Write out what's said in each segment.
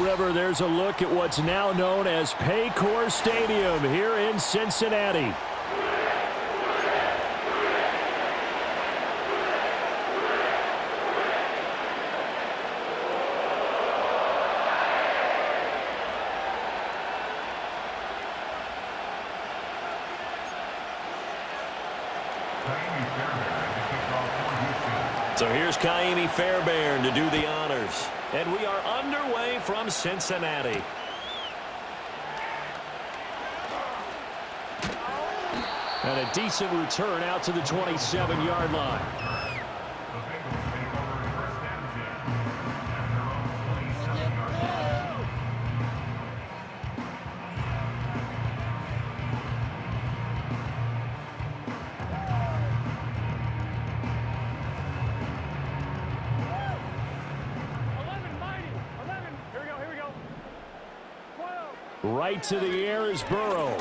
River, there's a look at what's now known as Paycor Stadium here in Cincinnati. So here's Kaimi Fairbairn to do the honors. And we are underway from Cincinnati. And a decent return out to the 27-yard line. Right to the air is Burrow.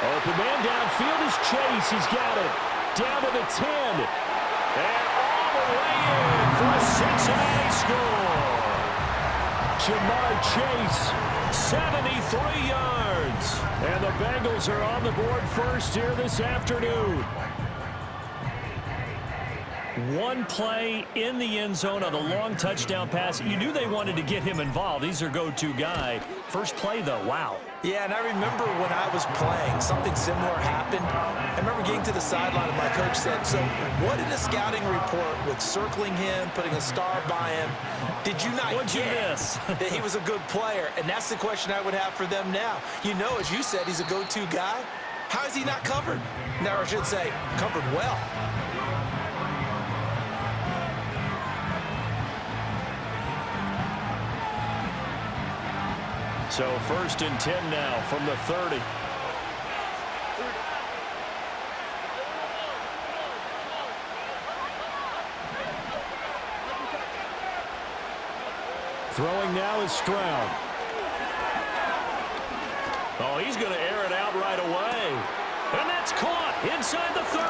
Open man downfield is Chase. He's got it. Down to the 10. And all the way in for a Cincinnati score. Jamar Chase, 73 yards. And the Bengals are on the board first here this afternoon. One play in the end zone on the long touchdown pass. You knew they wanted to get him involved. He's their go-to guy. First play, though, wow. Yeah, and I remember when I was playing, something similar happened. I remember getting to the sideline and my coach said, so what in the scouting report with circling him, putting a star by him, did you not get that he was a good player? And that's the question I would have for them now. You know, as you said, he's a go-to guy. How is he not covered? Now, I should say, covered well. So 1st and 10 now from the 30. Throwing now is Stroud. Oh, he's going to air it out right away. And that's caught inside the 30.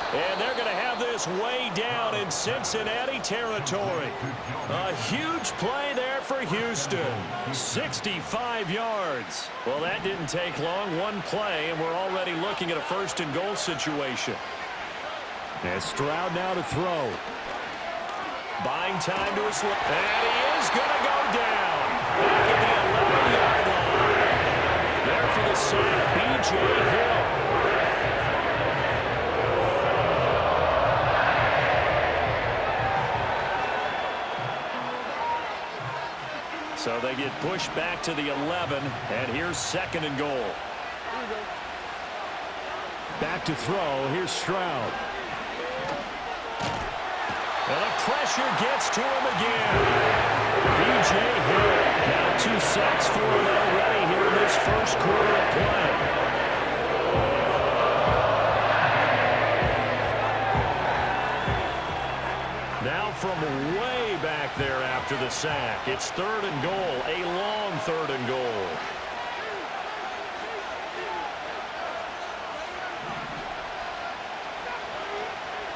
And they're going to have this way down in Cincinnati territory. A huge play there for Houston. 65 yards. Well, that didn't take long. One play, and we're already looking at a 1st and goal situation. And Stroud now to throw. Buying time to his left. And he is going to go down. Back at the 11-yard line. There for the sack, B.J. Hill. So they get pushed back to the 11, and here's 2nd and goal. Back to throw. Here's Stroud. And the pressure gets to him again. B.J. Hill. Now 2 sacks for him already here in this first quarter of play. Now from way back there after the sack, it's 3rd and goal, a long 3rd and goal.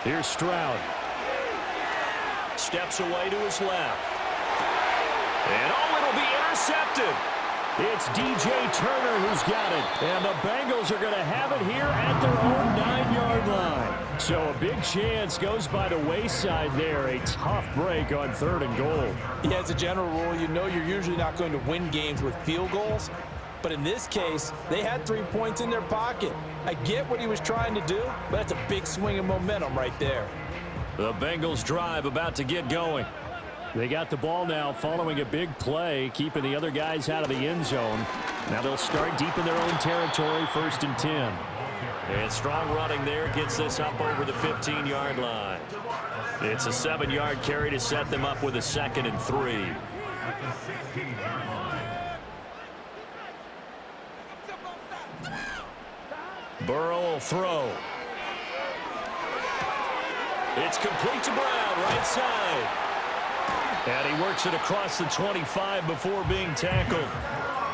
Here's Stroud. Steps away to his left. And oh, it'll be intercepted. It's DJ Turner who's got it. And the Bengals are going to have it here at their own 9-yard line. So a big chance goes by the wayside there. A tough break on 3rd and goal. Yeah, as a general rule, you know you're usually not going to win games with field goals. But in this case, they had 3 points in their pocket. I get what he was trying to do, but that's a big swing of momentum right there. The Bengals drive about to get going. They got the ball now following a big play, keeping the other guys out of the end zone. Now they'll start deep in their own territory, 1st and 10. And strong running there gets this up over the 15-yard line. It's a 7-yard carry to set them up with a 2nd and 3. Burrow will throw. It's complete to Brown, right side. And he works it across the 25 before being tackled.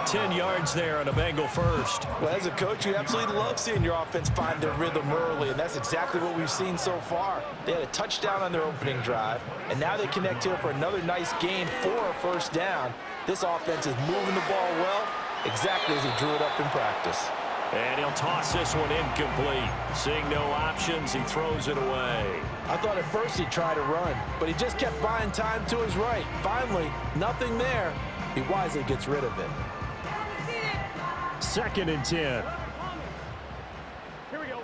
10 yards there on a Bengal first. Well, as a coach, you absolutely love seeing your offense find their rhythm early, and that's exactly what we've seen so far. They had a touchdown on their opening drive, and now they connect here for another nice gain for a first down. This offense is moving the ball well, exactly as he drew it up in practice. And he'll toss this one incomplete. Seeing no options, he throws it away. I thought at first he'd try to run, but he just kept buying time to his right. Finally, nothing there. He wisely gets rid of it. 2nd and 10. Here we go.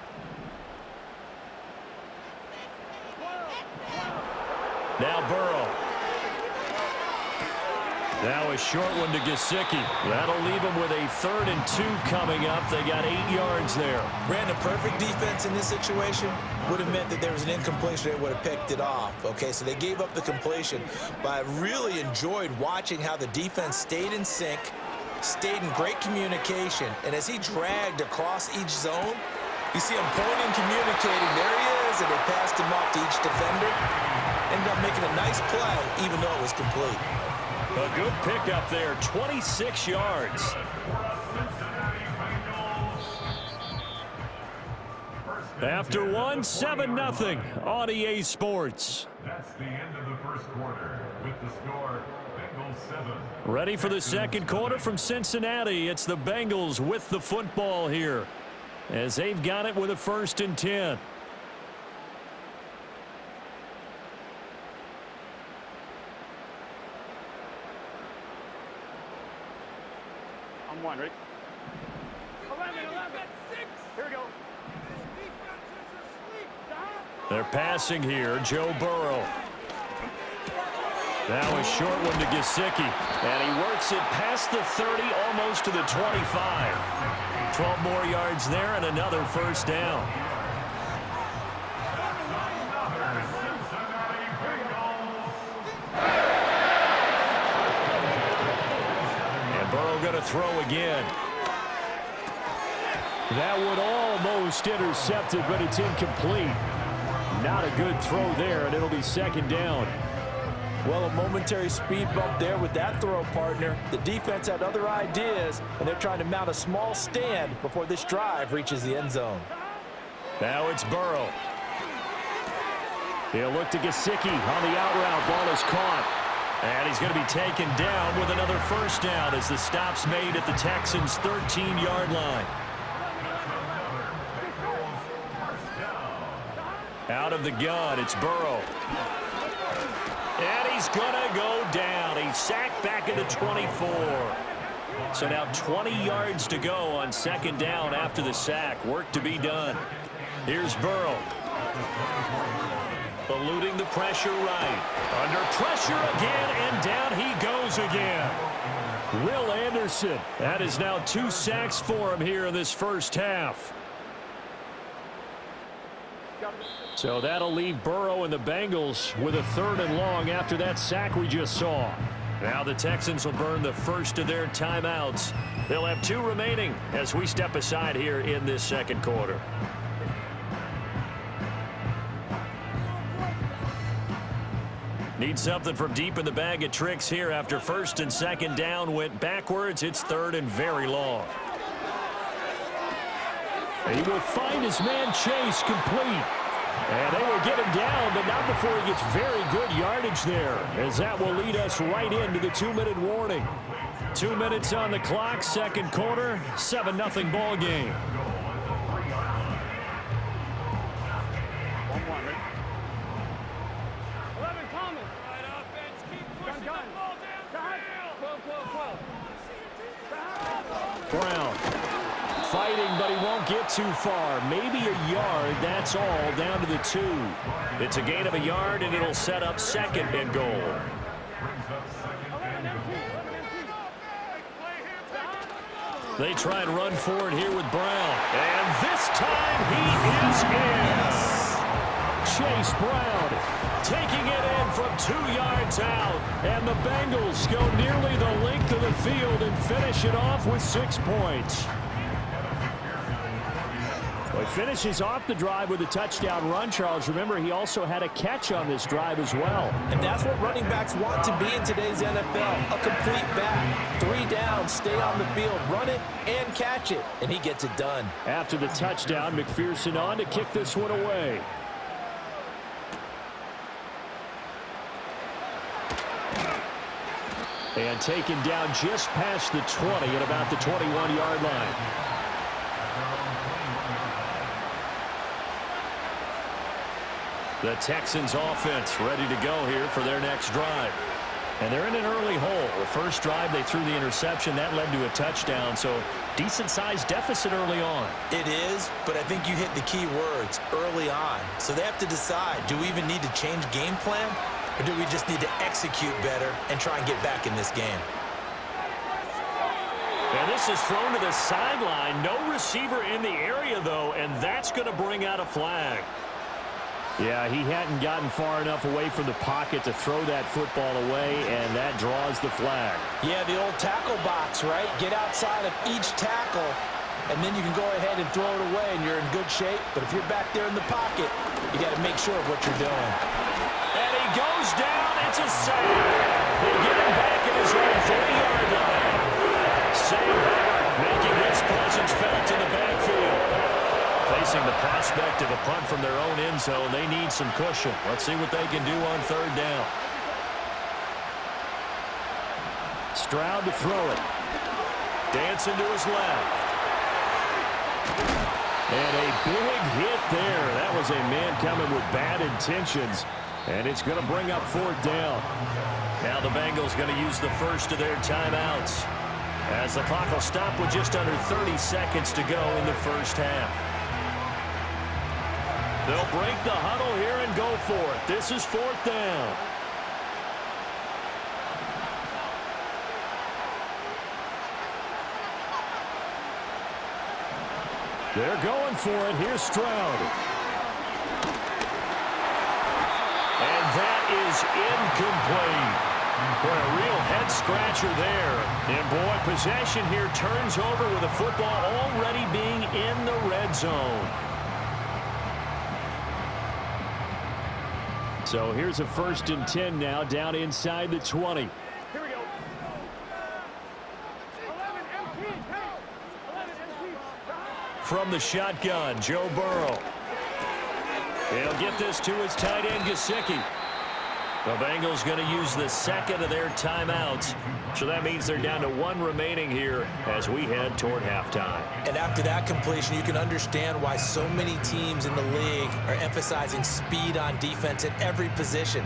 Now Burrow. Now a short one to Gesicki. That'll leave him with a 3rd and 2 coming up. They got 8 yards there. Ran a perfect defense in this situation. Would have meant that there was an incompletion. They would have picked it off. Okay, so they gave up the completion. But I really enjoyed watching how the defense stayed in sync, stayed in great communication. And as he dragged across each zone, you see him pointing, communicating. There he is, and they passed him off to each defender. Ended up making a nice play, even though it was complete. A good pickup there, 26 yards. After one, 7-0 on EA Sports. That's the end of the first quarter with the score Bengals 7. Ready for the second quarter from Cincinnati. It's the Bengals with the football here as they've got it with a 1st and 10. I'm one, ready? 11, 6. Here we go. They're passing here. Joe Burrow. Now a short one to Gesicki. And he works it past the 30, almost to the 25. 12 more yards there and another 1st down. And Burrow going to throw again. That would almost intercept it, but it's incomplete. Not a good throw there, and it'll be 2nd down. Well, a momentary speed bump there with that throw, partner. The defense had other ideas, and they're trying to mount a small stand before this drive reaches the end zone. Now it's Burrow. He'll look to Gesicki on the out route. Ball is caught. And he's going to be taken down with another 1st down as the stop's made at the Texans' 13-yard line. Out of the gun, it's Burrow. And he's going to go down. He's sacked back at the 24. So now 20 yards to go on 2nd down after the sack. Work to be done. Here's Burrow. Eluding the pressure right. Under pressure again, and down he goes again. Will Anderson. That is now 2 sacks for him here in this 1st half. So that'll leave Burrow and the Bengals with a 3rd and long after that sack we just saw. Now the Texans will burn the 1st of their timeouts. They'll have 2 remaining as we step aside here in this 2nd quarter. Need something from deep in the bag of tricks here after 1st and 2nd down went backwards. It's 3rd and very long. He will find his man Chase complete. And they will get him down, but not before he gets very good yardage there, as that will lead us right into the 2-minute warning. 2 minutes on the clock, 2nd quarter, 7-0 ball game. 11 coming. Right offense, keep pushing the ball down. 12. Brown fighting, but he won't get too far. Maybe a yard, that's all, down to the 2. It's a gain of a yard, and it'll set up 2nd and goal. They try and run forward here with Brown. And this time he is in. Chase Brown Taking it in from 2 yards out. And the Bengals go nearly the length of the field and finish it off with 6 points. Well, He finishes off the drive with a touchdown run, Charles. Remember, he also had a catch on this drive as well. And that's what running backs want to be in today's NFL, a complete back. 3 down, stay on the field, run it, and catch it, and he gets it done. After the touchdown, McPherson on to kick this one away. And taken down just past the 20 at about the 21-yard line. The Texans offense ready to go here for their next drive. And they're in an early hole. The first drive, they threw the interception. That led to a touchdown, so decent-sized deficit early on. It is, but I think you hit the key words, early on. So they have to decide, do we even need to change game plan, or do we just need to execute better and try and get back in this game? And this is thrown to the sideline. No receiver in the area, though, and that's going to bring out a flag. Yeah, he hadn't gotten far enough away from the pocket to throw that football away, and that draws the flag. Yeah, the old tackle box, right? Get outside of each tackle, and then you can go ahead and throw it away, and you're in good shape. But if you're back there in the pocket, you got to make sure of what you're doing. And he goes down. It's a sack. They get him back at his own 40-yard line. Sam Hubbard making his presence felt in the backfield. Facing the prospect of a punt from their own end zone, they need some cushion. Let's see what they can do on 3rd down. Stroud to throw it. Dancing to his left. And a big hit there. That was a man coming with bad intentions. And it's going to bring up 4th down. Now the Bengals going to use the first of their timeouts, as the clock will stop with just under 30 seconds to go in the first half. They'll break the huddle here and go for it. This is 4th down. They're going for it. Here's Stroud. And that is incomplete. Boy, a real head-scratcher there. And, boy, possession here turns over with the football already being in the red zone. So here's a 1st and 10 now, down inside the 20. Here we go. 11 MT. 11 MT. From the shotgun, Joe Burrow. He'll get this to his tight end, Gesicki. The Bengals going to use the second of their timeouts. So that means they're down to 1 remaining here as we head toward halftime. And after that completion, you can understand why so many teams in the league are emphasizing speed on defense at every position.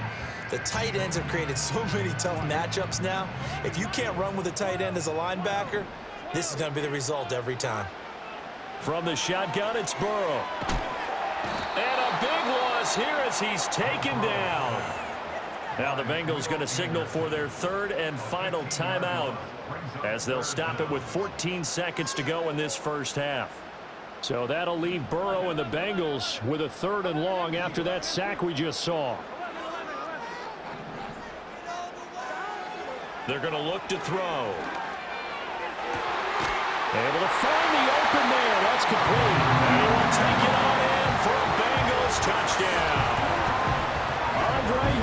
The tight ends have created so many tough matchups now. If you can't run with a tight end as a linebacker, this is going to be the result every time. From the shotgun, it's Burrow. And a big loss here as he's taken down. Now the Bengals going to signal for their 3rd and final timeout, as they'll stop it with 14 seconds to go in this first half. So that'll leave Burrow and the Bengals with a 3rd and long after that sack we just saw. They're going to look to throw. Able to find the open man. That's complete. And he will take it on in for a Bengals touchdown.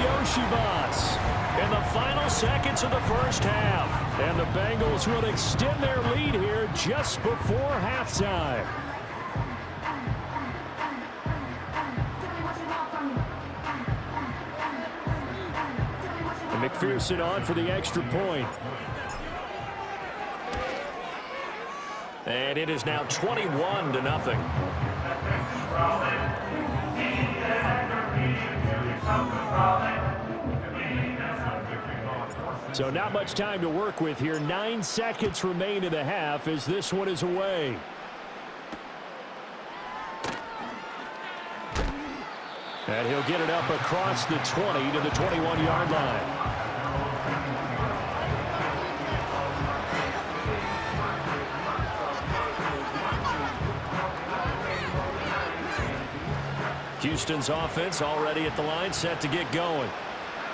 Yoshivas in the final seconds of the first half. And the Bengals will extend their lead here just before halftime. And McPherson on for the extra point. And it is now 21-0. So not much time to work with here. 9 seconds remain in the half as this one is away. And he'll get it up across the 20 to the 21-yard line. Houston's offense already at the line, set to get going.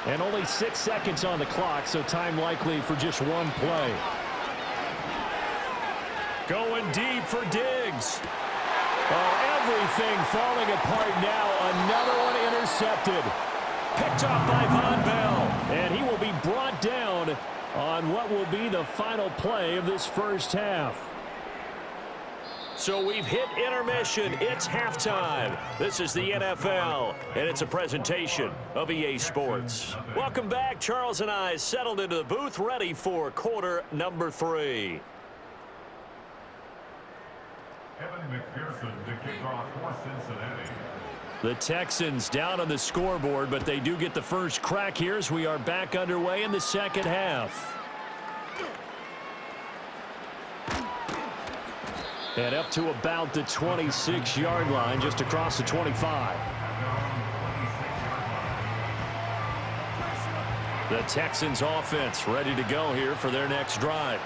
And only 6 seconds on the clock, so time likely for just one play. Going deep for Diggs. Oh, everything falling apart now. Another one intercepted. Picked off by Von Bell. And he will be brought down on what will be the final play of this first half. So we've hit intermission. It's halftime. This is the NFL, and it's a presentation of EA Sports. Welcome back. Charles and I settled into the booth, ready for quarter number 3. Evan McPherson to kick off for Cincinnati. The Texans down on the scoreboard, but they do get the first crack here as we are back underway in the second half. And up to about the 26-yard line, just across the 25. The Texans offense ready to go here for their next drive.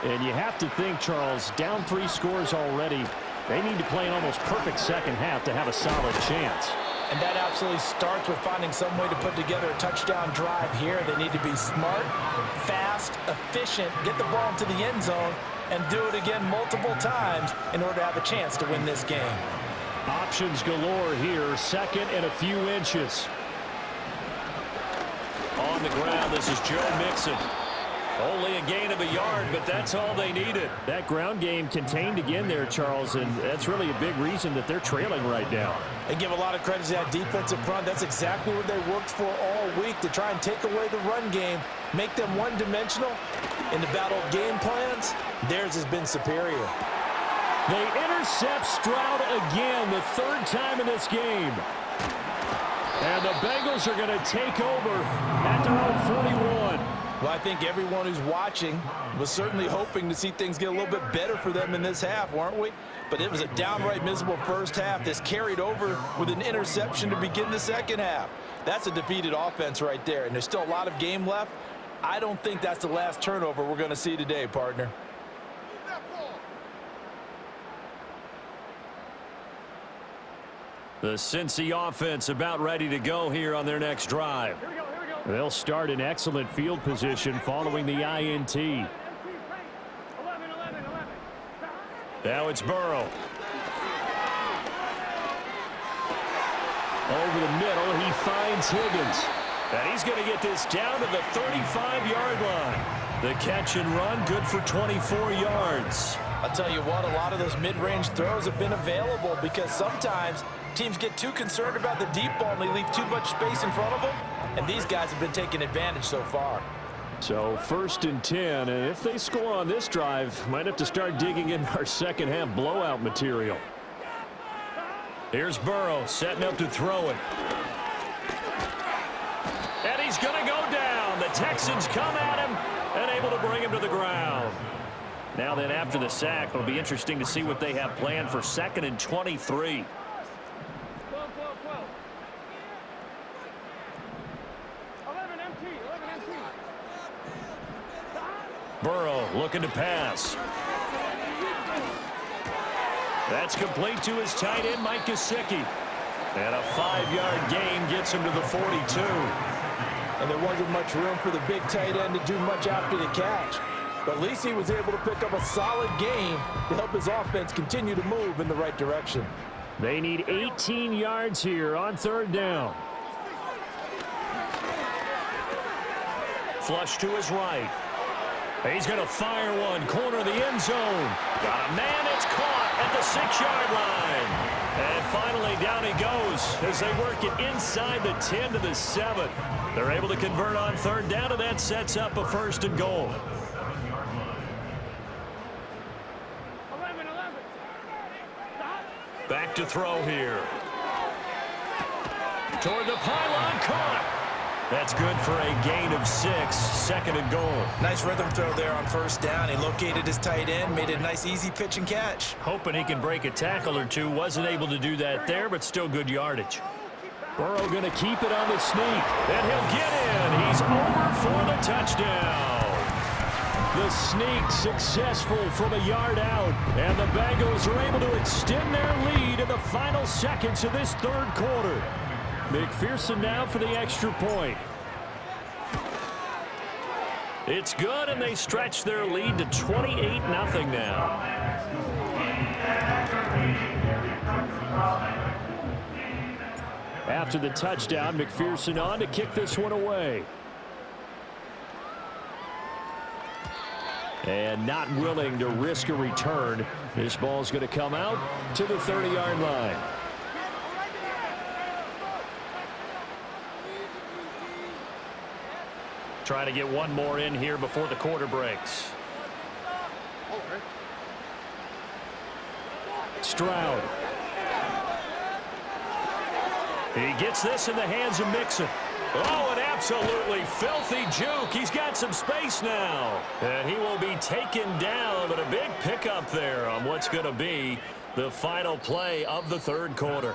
And you have to think, Charles, down 3 scores already. They need to play an almost perfect second half to have a solid chance. And that absolutely starts with finding some way to put together a touchdown drive here. They need to be smart, fast, efficient, get the ball into the end zone, and do it again multiple times in order to have a chance to win this game. Options galore here, second and a few inches. On the ground, this is Joe Mixon. Only a gain of a yard, but that's all they needed. That ground game contained again there, Charles, and that's really a big reason that they're trailing right now. They give a lot of credit to that defensive front. That's exactly what they worked for all week, to try and take away the run game, make them one-dimensional. In the battle of game plans, theirs has been superior. They intercept Stroud again, the 3rd time in this game. And the Bengals are going to take over at their own 41. Well, I think everyone who's watching was certainly hoping to see things get a little bit better for them in this half, weren't we? But it was a downright miserable first half. This carried over with an interception to begin the second half. That's a defeated offense right there, and there's still a lot of game left. I don't think that's the last turnover we're going to see today, partner. The Cincy offense about ready to go here on their next drive. They'll start in excellent field position following the INT. Now it's Burrow. Over the middle, he finds Higgins. And he's going to get this down to the 35-yard line. The catch and run, good for 24 yards. I'll tell you what, a lot of those mid-range throws have been available because sometimes teams get too concerned about the deep ball and they leave too much space in front of them. And these guys have been taking advantage so far. So 1st and 10, and if they score on this drive, might have to start digging in our second half blowout material. Here's Burrow setting up to throw it. And he's going to go down. The Texans come at him and able to bring him to the ground. Now then, after the sack, it'll be interesting to see what they have planned for 2nd and 23. Burrow looking to pass. That's complete to his tight end, Mike Gesicki. And a 5-yard gain gets him to the 42. And there wasn't much room for the big tight end to do much after the catch. But at least he was able to pick up a solid gain to help his offense continue to move in the right direction. They need 18 yards here on 3rd down. Flush to his right. He's going to fire one, corner of the end zone. Got a man, it's caught at the 6-yard line. And finally down he goes as they work it inside the 10 to the 7. They're able to convert on 3rd down, and that sets up a 1st and goal. Back to throw here. Toward the pylon, caught. That's good for a gain of 6, 2nd and goal. Nice rhythm throw there on 1st down. He located his tight end, made a nice easy pitch and catch. Hoping he can break a tackle or two. Wasn't able to do that there, but still good yardage. Burrow going to keep it on the sneak. And he'll get in. He's over for the touchdown. The sneak successful from a yard out. And the Bengals are able to extend their lead in the final seconds of this 3rd quarter. McPherson now for the extra point. It's good, and they stretch their lead to 28-0 now. After the touchdown, McPherson on to kick this one away. And not willing to risk a return. This ball's going to come out to the 30-yard line. Trying to get one more in here before the quarter breaks. Stroud. He gets this in the hands of Mixon. Oh, an absolutely filthy juke. He's got some space now. And he will be taken down, but a big pickup there on what's going to be the final play of the third quarter.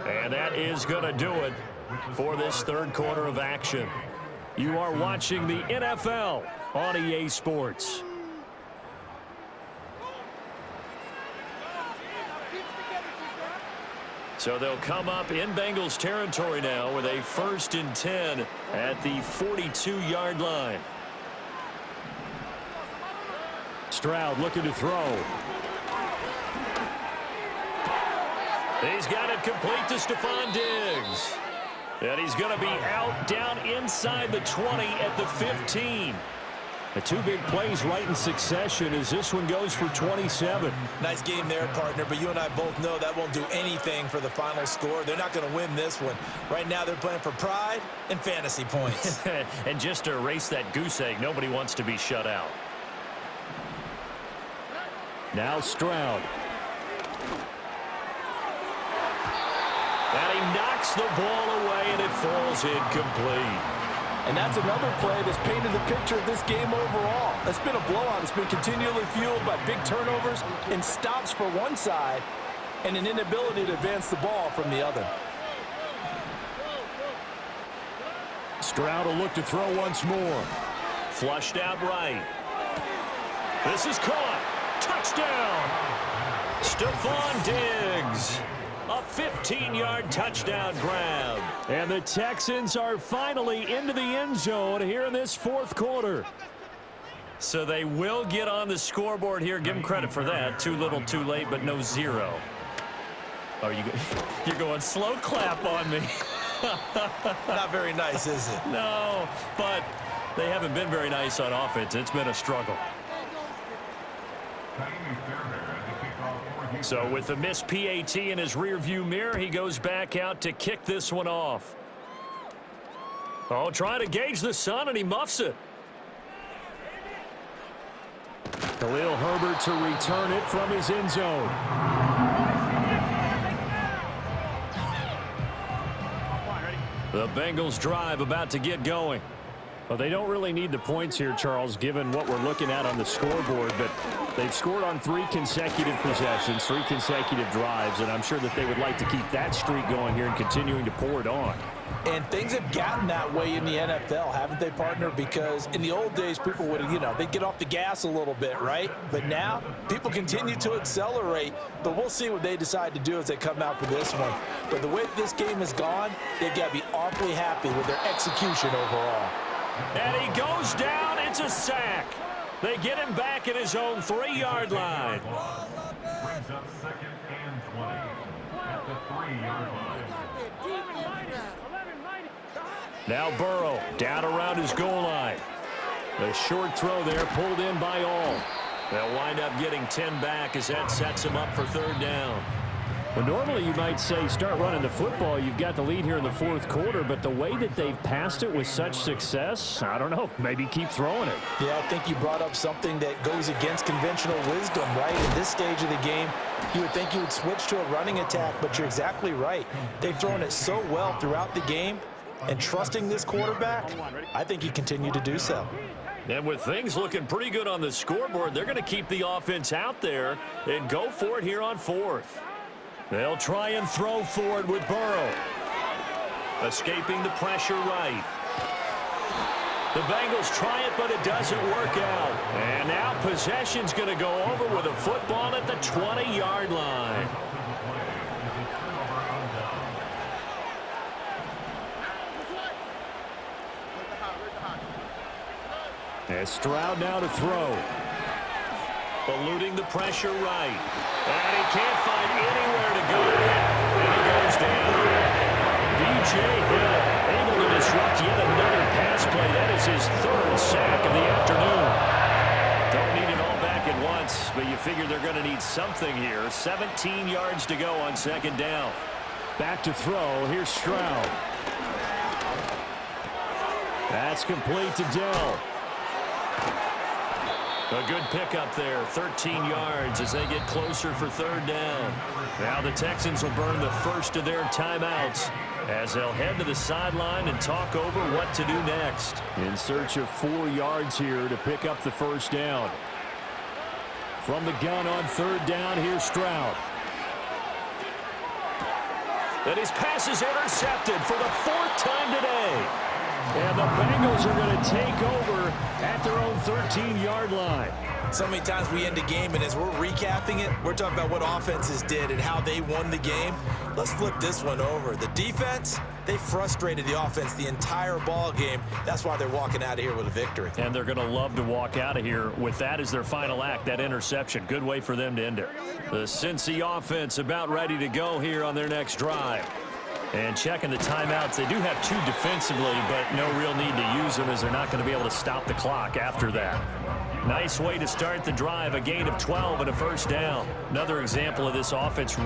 And that is going to do it for this third quarter of action. You are watching the NFL on EA Sports. So they'll come up in Bengals territory now with a 1st and 10 at the 42-yard line. Stroud looking to throw. He's got it complete to Stephon Diggs. And he's going to be out down inside the 20 at the 15. The two big plays right in succession as this one goes for 27. Nice game there, partner, but you and I both know that won't do anything for the final score. They're not going to win this one. Right now they're playing for pride and fantasy points. And just to erase that goose egg, nobody wants to be shut out. Now Stroud. And he knocks the ball away, and it falls incomplete. And that's another play that's painted the picture of this game overall. It's been a blowout. It's been continually fueled by big turnovers and stops for one side and an inability to advance the ball from the other. Stroud will look to throw once more. Flushed out right. This is caught. Touchdown. Stephon Diggs. A 15-yard touchdown grab. And the Texans are finally into the end zone here in this fourth quarter. So they will get on the scoreboard here. Give them credit for that. Too little, too late, but no zero. Oh, you're going slow clap on me. Not very nice, is it? No, but they haven't been very nice on offense. It's been a struggle. So with the missed PAT in his rearview mirror, he goes back out to kick this one off. Oh, trying to gauge the sun, and he muffs it. Khalil Herbert to return it from his end zone. The Bengals drive about to get going. Well, they don't really need the points here, Charles, given what we're looking at on the scoreboard, but they've scored on 3 consecutive possessions, 3 consecutive drives, and I'm sure that they would like to keep that streak going here and continuing to pour it on. And things have gotten that way in the NFL, haven't they, partner? Because in the old days, people would, they'd get off the gas a little bit, right? But now, people continue to accelerate, but we'll see what they decide to do as they come out for this one. But the way this game has gone, they've got to be awfully happy with their execution overall. And he goes down. It's a sack. They get him back at his own 3-yard line. Brings up 2nd and 20 at the 3-yard line. Now Burrow down around his goal line. The short throw there pulled in by all. They'll wind up getting 10 back as that sets him up for 3rd down. Well, normally you might say start running the football. You've got the lead here in the fourth quarter, but the way that they've passed it with such success, I don't know, maybe keep throwing it. Yeah, I think you brought up something that goes against conventional wisdom, right? In this stage of the game, you would think you would switch to a running attack, but you're exactly right. They've thrown it so well throughout the game, and trusting this quarterback, I think you continue to do so. And with things looking pretty good on the scoreboard, they're going to keep the offense out there and go for it here on 4th. They'll try and throw forward with Burrow. Escaping the pressure right. The Bengals try it, but it doesn't work out. And now possession's going to go over with a football at the 20-yard line. And Stroud now to throw. Eluding the pressure right. And he can't find anywhere to go. And he goes down. just yet another pass play. That is his third sack of the afternoon. Don't need it all back at once, but you figure they're going to need something here. 17 yards to go on second down. Back to throw. Here's Stroud. That's complete to Dell. A good pickup there, 13 yards as they get closer for third down. Now the Texans will burn the first of their timeouts as they'll head to the sideline and talk over what to do next. In search of 4 yards here to pick up the first down. From the gun on third down, here's Stroud. And his pass is intercepted for the 4th time today. And the Bengals are going to take over at their own 13-yard line. So many times we end a game, and as we're recapping it, we're talking about what offenses did and how they won the game. Let's flip this one over. The defense, they frustrated the offense the entire ball game. That's why they're walking out of here with a victory. And they're going to love to walk out of here with that as their final act, that interception. Good way for them to end it. The Cincy offense about ready to go here on their next drive. And checking the timeouts, they do have 2 defensively, but no real need to use them as they're not going to be able to stop the clock after that. Nice way to start the drive, a gain of 12 and a first down. Another example of this offense